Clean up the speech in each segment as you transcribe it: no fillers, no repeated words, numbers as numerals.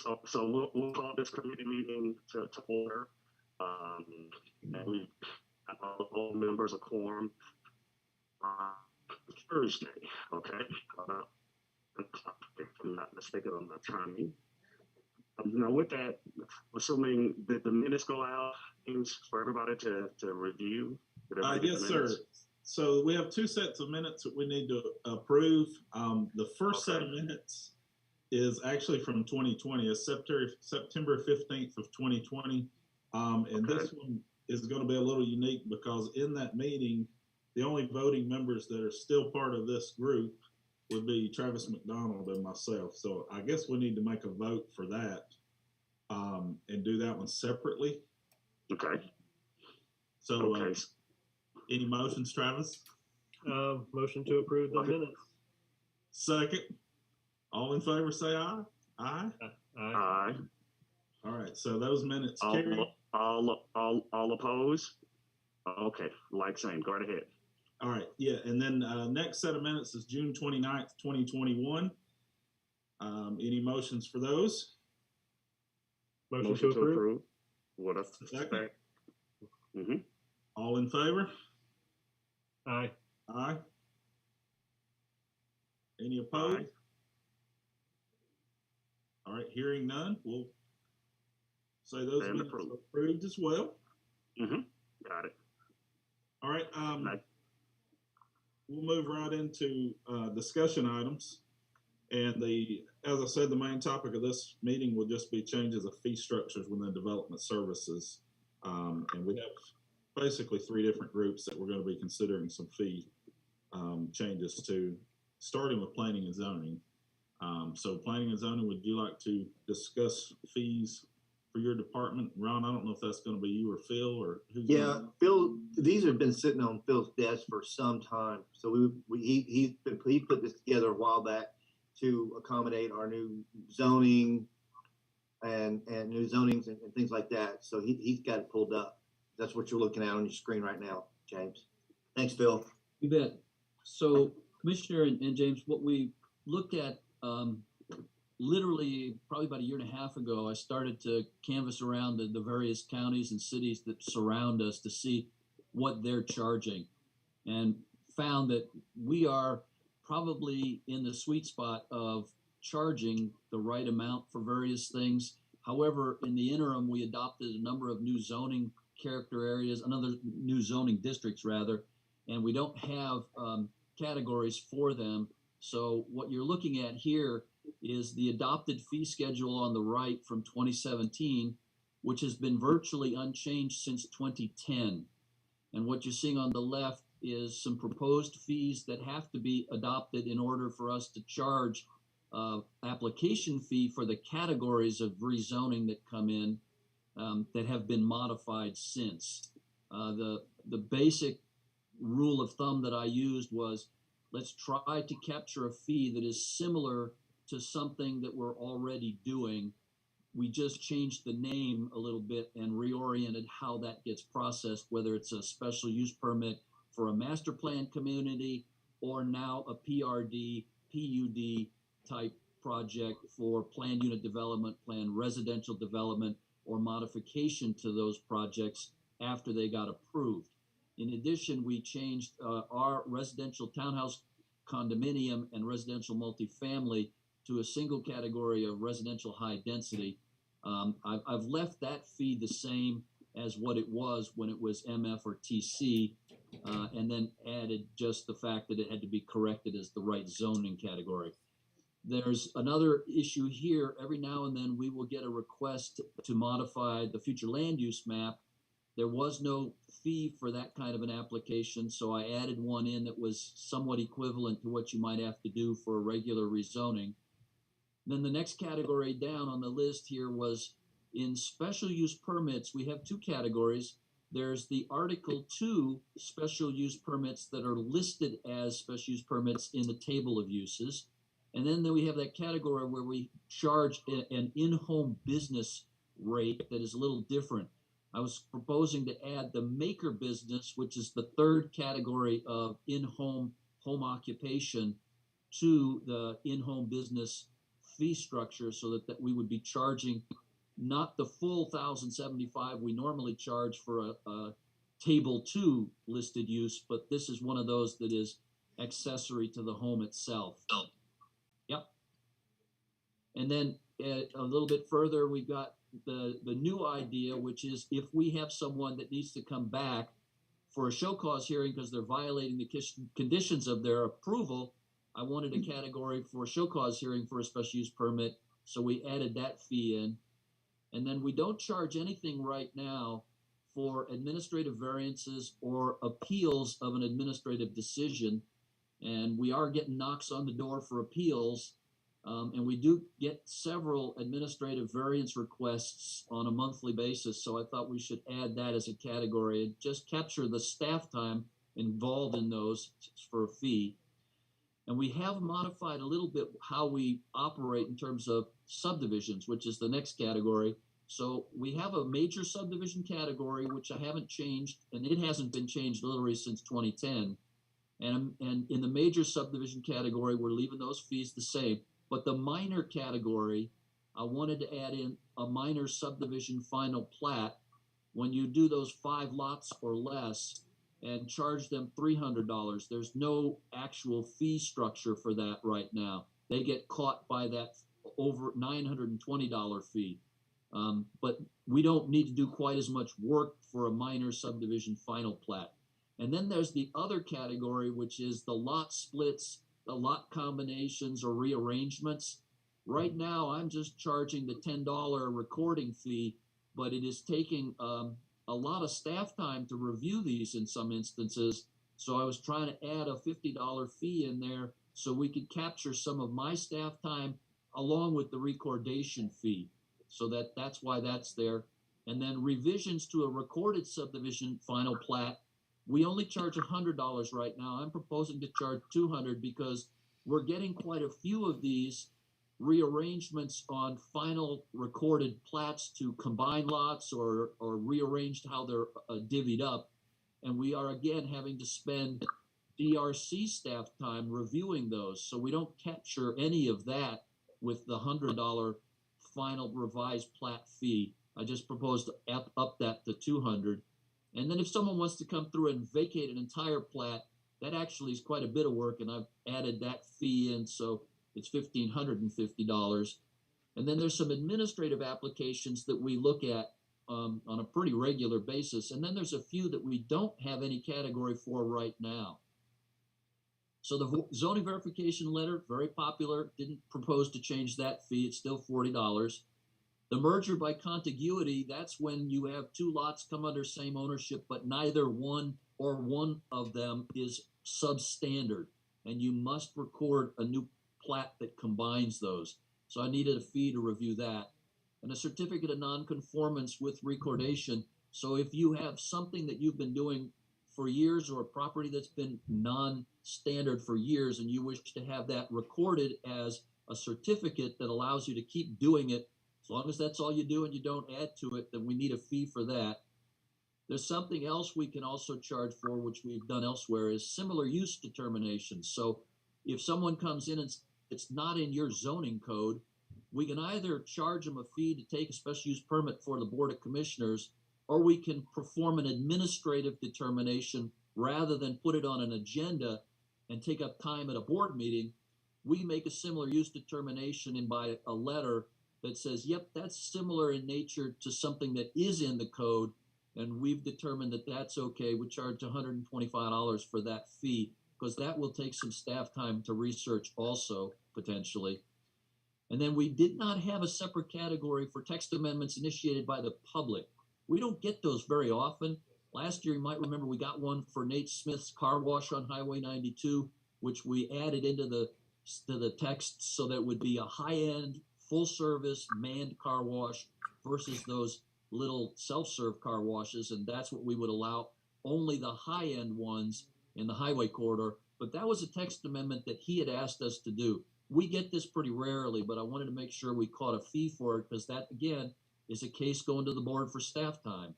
So we'll call this committee meeting to order. And we have all members a quorum Thursday, okay? If I'm not mistaken on the timing. Now with that, assuming that the minutes go out, things for everybody to review. Yes, sir. So we have two sets of minutes that we need to approve. The first set of minutes is actually from 2020. It's September 15th of 2020. And this one is going to be a little unique because in that meeting, the only voting members that are still part of this group would be Travis McDonald and myself. So I guess we need to make a vote for that and do that one separately. Okay. So any motions, Travis? Motion to approve the minutes. Second. All in favor, say aye. Aye. Aye. All right. So those minutes carry. All oppose? Okay. Like same. Go right ahead. All right. Yeah. And then next set of minutes is June 29th, 2021. Any motions for those? Motion to approve. What else? Second. All in favor? Aye. Aye. Any opposed? Aye. All right, hearing none, we'll say those minutes are approved as well. Got it. All right, we'll move right into discussion items. And as I said, the main topic of this meeting will just be changes of fee structures within development services. And we have basically three different groups that we're going to be considering some fee changes to, starting with planning and zoning. So planning and zoning, would you like to discuss fees for your department? Ron, I don't know if that's going to be you or Phil or who's Phil, these have been sitting on Phil's desk for some time. So he put this together a while back to accommodate our new zoning and new zonings and things like that. So he's got it pulled up. That's what you're looking at on your screen right now, James. Thanks, Phil. You bet. So Commissioner and James, what we looked at literally probably about a year and a half ago, I started to canvass around the various counties and cities that surround us to see what they're charging, and found that we are probably in the sweet spot of charging the right amount for various things. However, in the interim, we adopted a number of new zoning character areas, another new zoning districts rather, and we don't have categories for them. So what you're looking at here is the adopted fee schedule on the right from 2017, which has been virtually unchanged since 2010. And what you're seeing on the left is some proposed fees that have to be adopted in order for us to charge application fee for the categories of rezoning that come in that have been modified since. The basic rule of thumb that I used was, let's try to capture a fee that is similar to something that we're already doing. We just changed the name a little bit and reoriented how that gets processed, whether it's a special use permit for a master plan community or now a PRD, PUD type project for planned unit development, planned residential development, or modification to those projects after they got approved. In addition, we changed our residential townhouse condominium and residential multifamily to a single category of residential high density. I've left that fee the same as what it was when it was MF or TC, and then added just the fact that it had to be corrected as the right zoning category. There's another issue here. Every now and then we will get a request to modify the future land use map. There was no fee for that kind of an application, so I added one in that was somewhat equivalent to what you might have to do for a regular rezoning. Then the next category down on the list here was in special use permits. We have two categories. There's the Article 2 special use permits that are listed as special use permits in the table of uses. And then we have that category where we charge an in-home business rate that is a little different. I was proposing to add the maker business, which is the third category of in-home home occupation, to the in-home business fee structure so that we would be charging not the full 1,075 we normally charge for a table 2 listed use, but this is one of those that is accessory to the home itself. Yep. And then a little bit further, we got the new idea, which is if we have someone that needs to come back for a show cause hearing because they're violating the conditions of their approval, I wanted a category for a show cause hearing for a special use permit, so we added that fee in. And then we don't charge anything right now for administrative variances or appeals of an administrative decision. And we are getting knocks on the door for appeals. And we do get several administrative variance requests on a monthly basis. So I thought we should add that as a category and just capture the staff time involved in those for a fee. And we have modified a little bit how we operate in terms of subdivisions, which is the next category. So we have a major subdivision category, which I haven't changed, and it hasn't been changed literally since 2010. And in the major subdivision category, we're leaving those fees the same. But the minor category, I wanted to add in a minor subdivision final plat when you do those 5 lots or less and charge them $300. There's no actual fee structure for that right now. They get caught by that over $920 fee. But we don't need to do quite as much work for a minor subdivision final plat. And then there's the other category, which is the lot splits, the lot combinations or rearrangements. Right now, I'm just charging the $10 recording fee, but it is taking a lot of staff time to review these in some instances. So I was trying to add a $50 fee in there so we could capture some of my staff time along with the recordation fee. So that's why that's there. And then revisions to a recorded subdivision final plat, we only charge $100 right now. I'm proposing to charge $200 because we're getting quite a few of these rearrangements on final recorded plats to combine lots or rearranged how they're divvied up. And we are again having to spend DRC staff time reviewing those. So we don't capture any of that with the $100 final revised plat fee. I just proposed to up that to $200. And then if someone wants to come through and vacate an entire plat, that actually is quite a bit of work, and I've added that fee in, so it's $1,550. And then there's some administrative applications that we look at on a pretty regular basis. And then there's a few that we don't have any category for right now. So the zoning verification letter, very popular, didn't propose to change that fee. It's still $40. The merger by contiguity, that's when you have 2 lots come under same ownership, but neither one or one of them is substandard. And you must record a new plat that combines those. So I needed a fee to review that. And a certificate of nonconformance with recordation. So if you have something that you've been doing for years or a property that's been non-standard for years and you wish to have that recorded as a certificate that allows you to keep doing it, as long as that's all you do and you don't add to it, then we need a fee for that. There's something else we can also charge for, which we've done elsewhere, is similar use determinations. So if someone comes in and it's not in your zoning code, we can either charge them a fee to take a special use permit for the Board of Commissioners, or we can perform an administrative determination rather than put it on an agenda and take up time at a board meeting. We make a similar use determination in by a letter that says, yep, that's similar in nature to something that is in the code, and we've determined that that's okay. We charge $125 for that fee, because that will take some staff time to research also, potentially. And then we did not have a separate category for text amendments initiated by the public. We don't get those very often. Last year, you might remember we got one for Nate Smith's car wash on Highway 92, which we added into the text so that it would be a high-end, full-service, manned car wash versus those little self-serve car washes, and that's what we would allow, only the high-end ones in the highway corridor. But that was a text amendment that he had asked us to do. We get this pretty rarely, but I wanted to make sure we caught a fee for it, because that, again, is a case going to the board for staff time.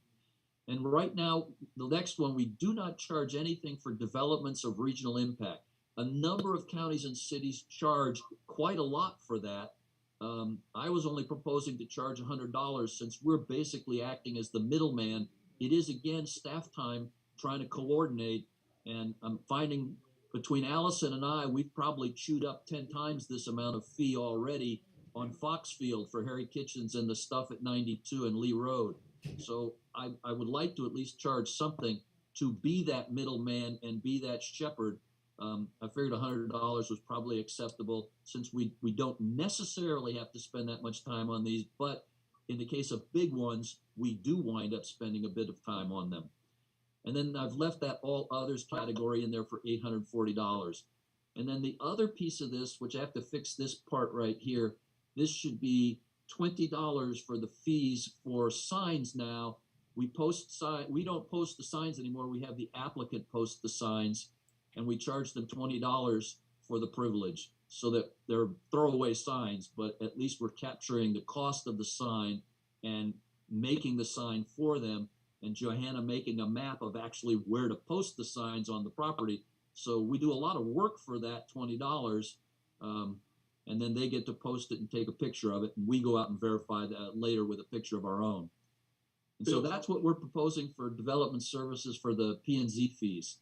And right now, the next one, we do not charge anything for developments of regional impact. A number of counties and cities charge quite a lot for that. I was only proposing to charge $100 since we're basically acting as the middleman. It is again staff time trying to coordinate, and I'm finding between Allison and I, we've probably chewed up 10 times this amount of fee already on Foxfield for Harry Kitchens and the stuff at 92 and Lee Road. So I would like to at least charge something to be that middleman and be that shepherd. I figured $100 was probably acceptable since we don't necessarily have to spend that much time on these, but in the case of big ones, we do wind up spending a bit of time on them. And then I've left that all others category in there for $840. And then the other piece of this, which I have to fix this part right here, this should be $20 for the fees for signs now. We don't post the signs anymore. We have the applicant post the signs, and we charge them $20 for the privilege, so that they're throwaway signs, but at least we're capturing the cost of the sign and making the sign for them, and Johanna making a map of actually where to post the signs on the property. So we do a lot of work for that $20, and then they get to post it and take a picture of it, and we go out and verify that later with a picture of our own. And so that's what we're proposing for development services for the P&Z fees.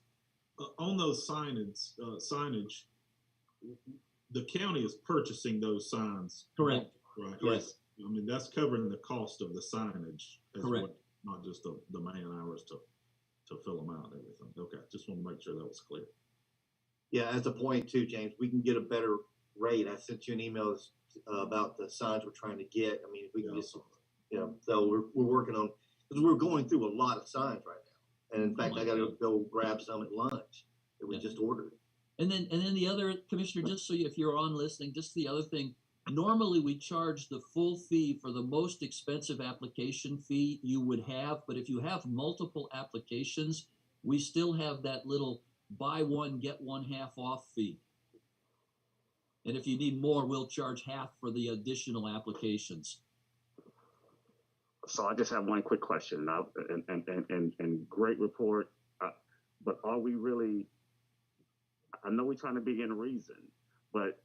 On those signage, the county is purchasing those signs. Correct. Right. Yes. I mean, that's covering the cost of the signage as Correct. well, not just the man hours to fill them out and everything. Okay, just want to make sure that was clear. Yeah, as a point too, James, we can get a better rate. I sent you an email about the signs we're trying to get. I mean, if we can get some, so we're working on, because we're going through a lot of signs right now. And in fact, I got to go grab some at lunch that we just ordered. And then the other, Commissioner, just so if you're on listening, just the other thing, normally we charge the full fee for the most expensive application fee you would have, but if you have multiple applications, we still have that little buy one, get one half off fee. And if you need more, we'll charge half for the additional applications. So I just have one quick question now, and great report, but are we really, I know we're trying to be in reason, but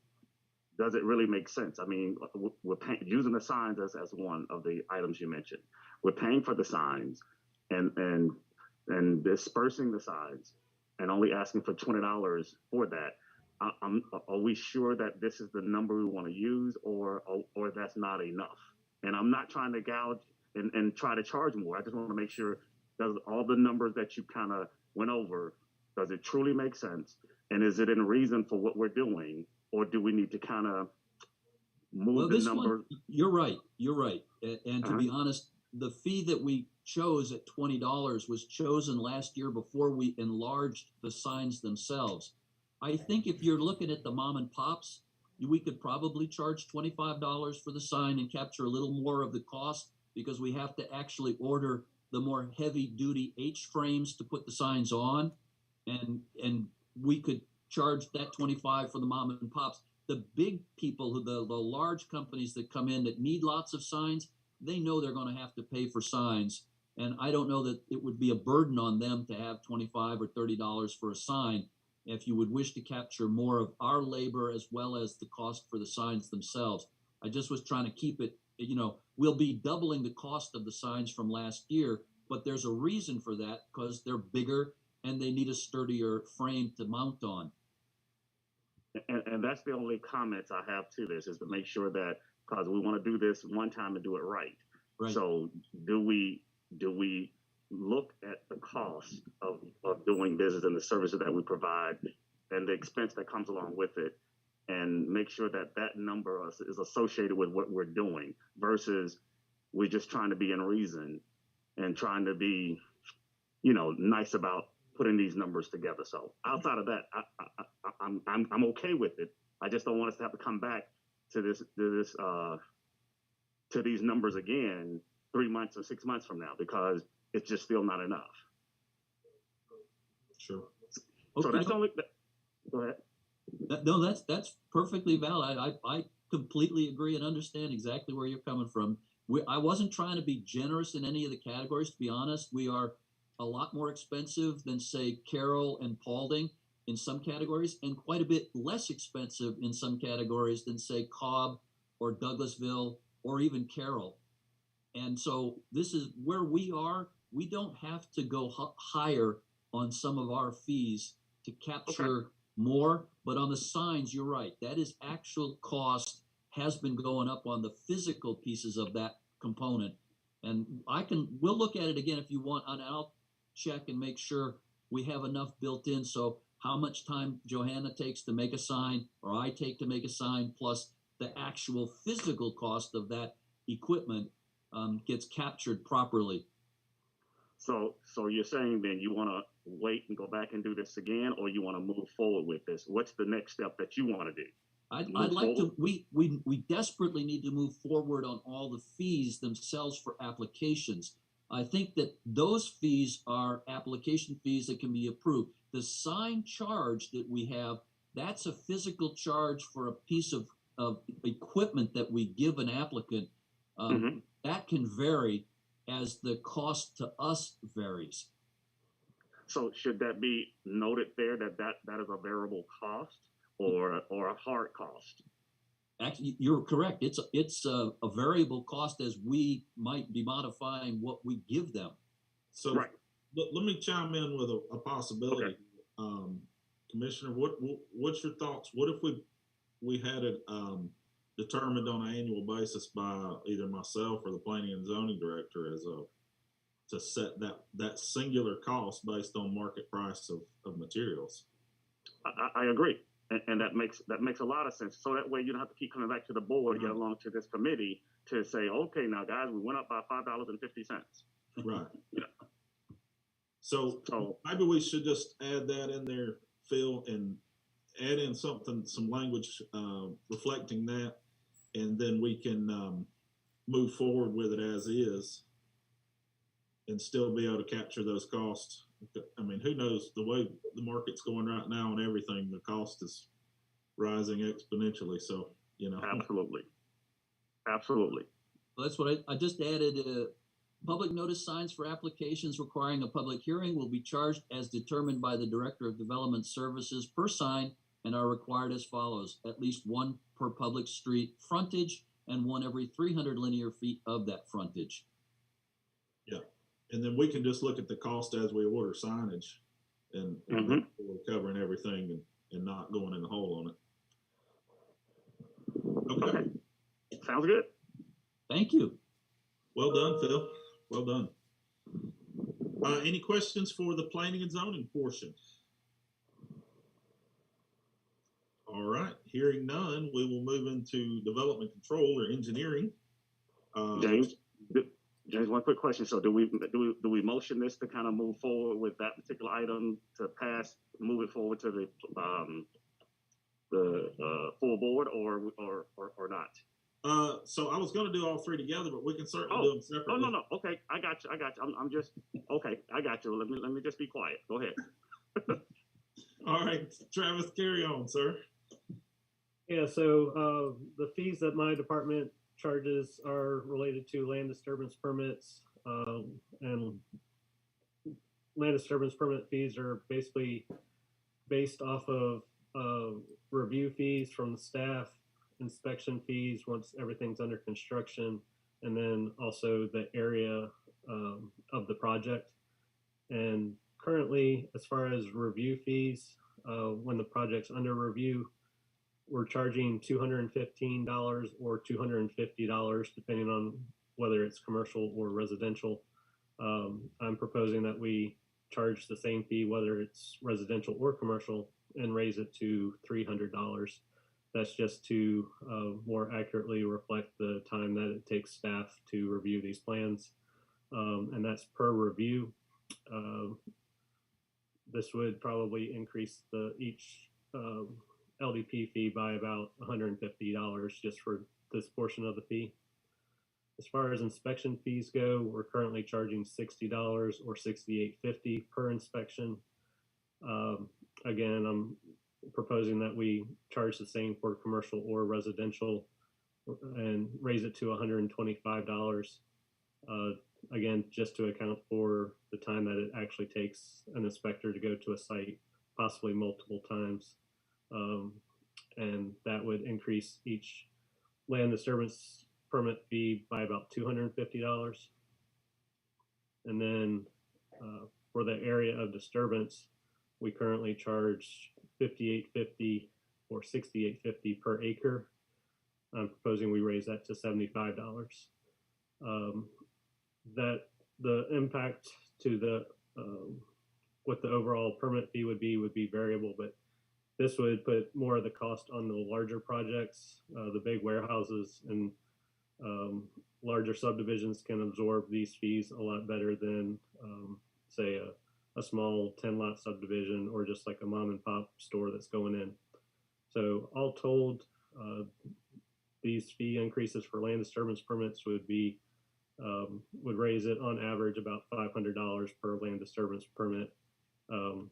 does it really make sense? I mean, we're using the signs as one of the items you mentioned. We're paying for the signs and dispersing the signs and only asking for $20 for that. Are we sure that this is the number we want to use, or that's not enough? And I'm not trying to gouge and try to charge more. I just want to make sure, does all the numbers that you kind of went over, does it truly make sense? And is it in reason for what we're doing? Or do we need to kind of move the number? You're right. And to be honest, the fee that we chose at $20 was chosen last year before we enlarged the signs themselves. I think if you're looking at the mom and pops, we could probably charge $25 for the sign and capture a little more of the cost, because we have to actually order the more heavy duty H frames to put the signs on. And we could charge that $25 for the mom and pops. The big people, the large companies that come in that need lots of signs, they know they're going to have to pay for signs. And I don't know that it would be a burden on them to have $25 or $30 for a sign. If you would wish to capture more of our labor as well as the cost for the signs themselves. I just was trying to keep it, we'll be doubling the cost of the signs from last year, but there's a reason for that, because they're bigger and they need a sturdier frame to mount on. And that's the only comments I have to this, is to make sure that, because we want to do this one time and do it right. So do we look at the cost of doing business and the services that we provide and the expense that comes along with it, and make sure that that number is associated with what we're doing, versus we're just trying to be in reason and trying to be, nice about putting these numbers together. So outside of that, I'm okay with it. I just don't want us to have to come back to these numbers again 3 months or 6 months from now, because it's just still not enough. Sure. So that's only. Go ahead. No, that's perfectly valid. I completely agree and understand exactly where you're coming from. I wasn't trying to be generous in any of the categories. To be honest, we are a lot more expensive than, say, Carroll and Paulding in some categories, and quite a bit less expensive in some categories than, say, Cobb or Douglasville or even Carroll. And so this is where we are. We don't have to go higher on some of our fees to capture more, but on the signs, you're right. That is actual cost has been going up on the physical pieces of that component. And we'll look at it again if you want, and I'll check and make sure we have enough built in. So how much time Johanna takes to make a sign or I take to make a sign, plus the actual physical cost of that equipment gets captured properly. So you're saying then you want to wait and go back and do this again, or you want to move forward with this? What's the next step that you want to do? I'd like to, we desperately need to move forward on all the fees themselves for applications. I think that those fees are application fees that can be approved. The sign charge that we have, that's a physical charge for a piece of equipment that we give an applicant. That can vary as the cost to us varies. So should that be noted there that is a variable cost or a hard cost? Actually, you're correct. It's a variable cost as we might be modifying what we give them. So right. Let me chime in with a possibility. Okay. Commissioner, what's your thoughts? What if we had it determined on an annual basis by either myself or the planning and zoning director to set that singular cost based on market price of materials? I agree. And that makes a lot of sense. So that way you don't have to keep coming back to the board, get along to this committee to say, okay, now guys, we went up by $5.50. Right. Yeah. So maybe we should just add that in there, Phil, and add in some language reflecting that, and then we can move forward with it as is and still be able to capture those costs. I mean, who knows, the way the market's going right now and everything, the cost is rising exponentially. So, Absolutely. That's what I just added. Public notice signs for applications requiring a public hearing will be charged as determined by the Director of Development Services per sign and are required as follows: at least one per public street frontage and one every 300 linear feet of that frontage. Yeah. And then we can just look at the cost as we order signage and we're covering everything and not going in the hole on it. Okay. Sounds good. Thank you. Well done, Phil. Well done. Any questions for the planning and zoning portion? All right. Hearing none, we will move into development control or engineering. James, one quick question. So do we motion this to kind of move forward with that particular item to pass, move it forward to the full board or not? So I was going to do all three together, but we can certainly do them separately. No. Okay, I got you. I'm just okay. I got you. Let me just be quiet. Go ahead. All right, Travis, carry on, sir. Yeah. So the fees that my department charges are related to land disturbance permits, and land disturbance permit fees are basically based off of review fees from the staff, inspection fees once everything's under construction, and then also the area of the project. And currently, as far as review fees, when the project's under review, we're charging $215 or $250, depending on whether it's commercial or residential. I'm proposing that we charge the same fee, whether it's residential or commercial, and raise it to $300. That's just to more accurately reflect the time that it takes staff to review these plans. And that's per review. This would probably increase each LDP fee by about $150 just for this portion of the fee. As far as inspection fees go, we're currently charging $60 or $68.50 per inspection. Again, I'm proposing that we charge the same for commercial or residential and raise it to $125. Again, just to account for the time that it actually takes an inspector to go to a site, possibly multiple times. And that would increase each land disturbance permit fee by about $250. And then for the area of disturbance, we currently charge $58.50 or $68.50 per acre. I'm proposing we raise that to $75. That the impact to the what the overall permit fee would be variable, but this would put more of the cost on the larger projects. The big warehouses and larger subdivisions can absorb these fees a lot better than, say, a small 10-lot subdivision or just like a mom and pop store that's going in. So all told, these fee increases for land disturbance permits would raise it on average about $500 per land disturbance permit,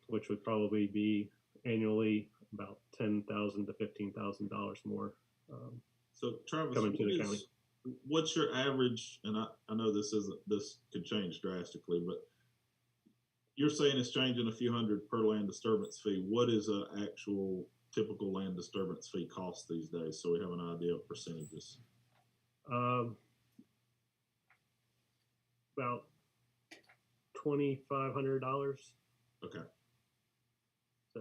which would probably be annually about $10,000 to $15,000 more. So Travis, coming to the county. What's your average? And I know this could change drastically, but you're saying it's changing a few hundred per land disturbance fee. What is an actual typical land disturbance fee cost these days, so we have an idea of percentages? About $2,500. Okay.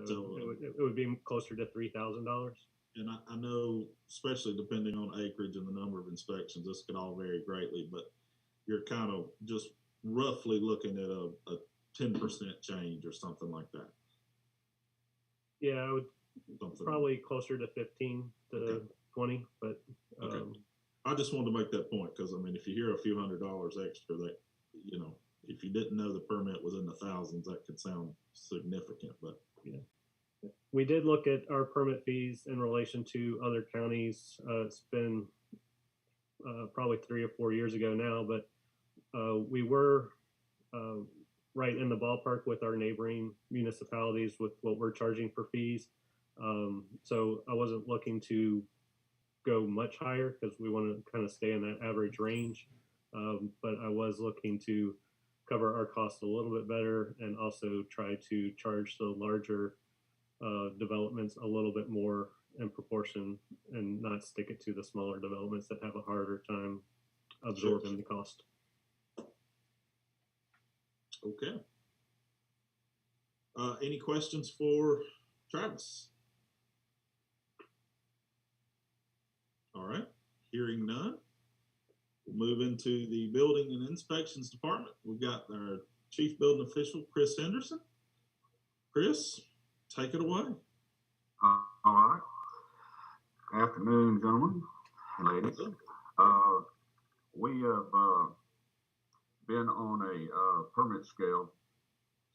So it would be closer to $3,000. And I know, especially depending on acreage and the number of inspections, this could all vary greatly, but you're kind of just roughly looking at a 10% change or something like that. Yeah, I would probably closer to 15 to 20, but okay. I just wanted to make that point because I mean, if you hear a few $100s extra, that if you didn't know the permit was in the thousands, that could sound significant. But yeah, we did look at our permit fees in relation to other counties. It's been probably 3 or 4 years ago now, but we were right in the ballpark with our neighboring municipalities with what we're charging for fees. So I wasn't looking to go much higher because we want to kind of stay in that average range. But I was looking to cover our costs a little bit better and also try to charge the larger developments a little bit more in proportion and not stick it to the smaller developments that have a harder time absorbing the cost. Okay. Any questions for Travis? All right. Hearing none, we'll move into the building and inspections department. We've got our chief building official, Chris Henderson. Chris, take it away. All right. Afternoon, gentlemen and ladies. We have been on a permit scale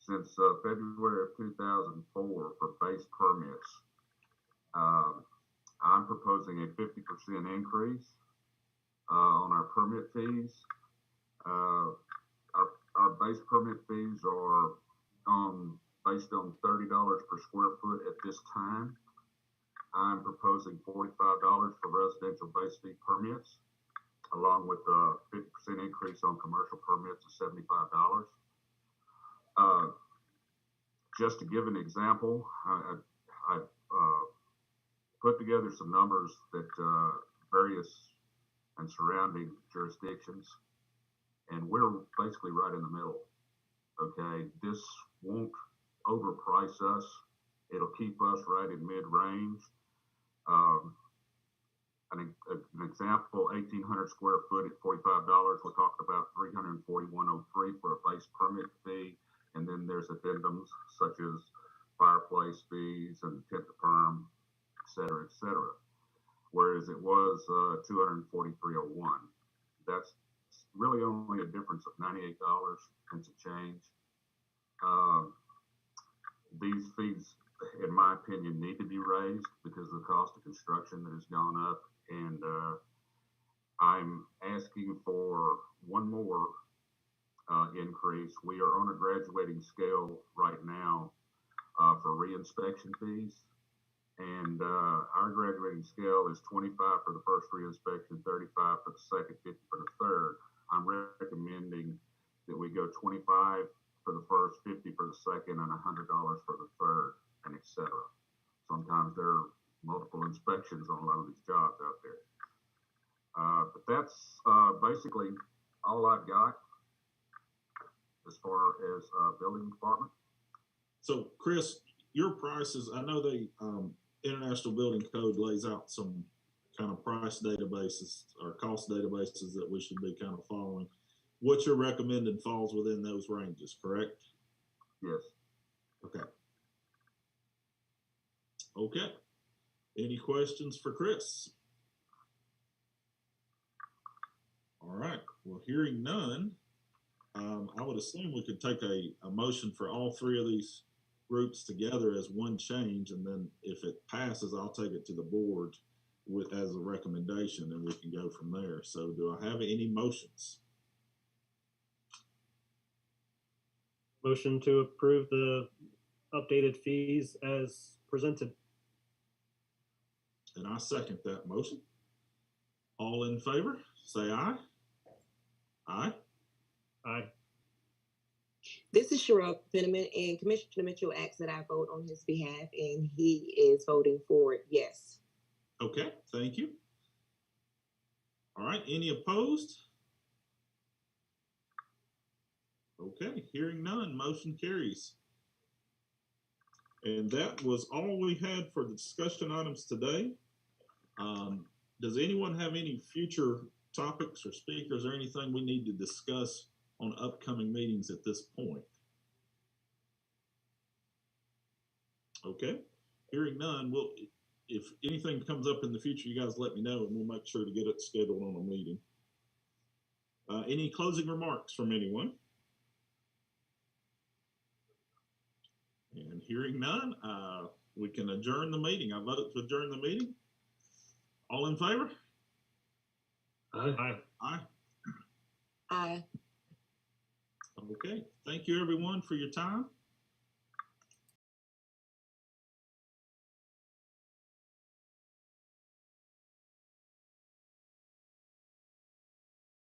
since February of 2004 for base permits. I'm proposing a 50% increase on our permit fees. Our base permit fees are based on $30 per square foot at this time. I'm proposing $45 for residential base fee permits, along with a 50% increase on commercial permits of $75. Just to give an example, I put together some numbers that various and surrounding jurisdictions, and we're basically right in the middle. Okay, this won't overprice us. It'll keep us right in mid-range. An example, 1,800 square foot at $45. We're talking about $341.03 for a base permit fee, and then there's addendums such as fireplace fees and tip to perm, et cetera. Whereas it was $243.01. That's really only a difference of $98 and some change. These fees, in my opinion, need to be raised because of the cost of construction that has gone up. And I'm asking for one more increase. We are on a graduating scale right now for re-inspection fees. And our graduating scale is 25 for the first re-inspection, 35 for the second, 50 for the third. I'm recommending that we go 25 for the first, 50 for the second, and $100 for the third, and etc. Sometimes there are multiple inspections on a lot of these jobs out there. But that's basically all I've got as far as building department. So, Chris, your prices, I know the International Building Code lays out some kind of price databases or cost databases that we should be kind of following. What you're recommending falls within those ranges, correct? Yes. Okay. Okay. Any questions for Chris? All right. Well, hearing none, I would assume we could take a motion for all three of these groups together as one change, and then if it passes, I'll take it to the board with as a recommendation, and we can go from there. So, do I have any motions? Motion to approve the updated fees as presented. And I second that motion. All in favor, say aye. Aye. Aye. This is Cheryl Finneman, and Commissioner Mitchell asked that I vote on his behalf, and he is voting for it, yes. Okay, thank you. All right, any opposed? Okay, hearing none, motion carries. And that was all we had for the discussion items today. Does anyone have any future topics or speakers or anything we need to discuss on upcoming meetings at this point? Okay, hearing none, if anything comes up in the future, you guys let me know and we'll make sure to get it scheduled on a meeting. Any closing remarks from anyone? And hearing none, we can adjourn the meeting. I vote to adjourn the meeting. All in favor? Aye. Aye. Aye. Okay. Thank you, everyone, for your time.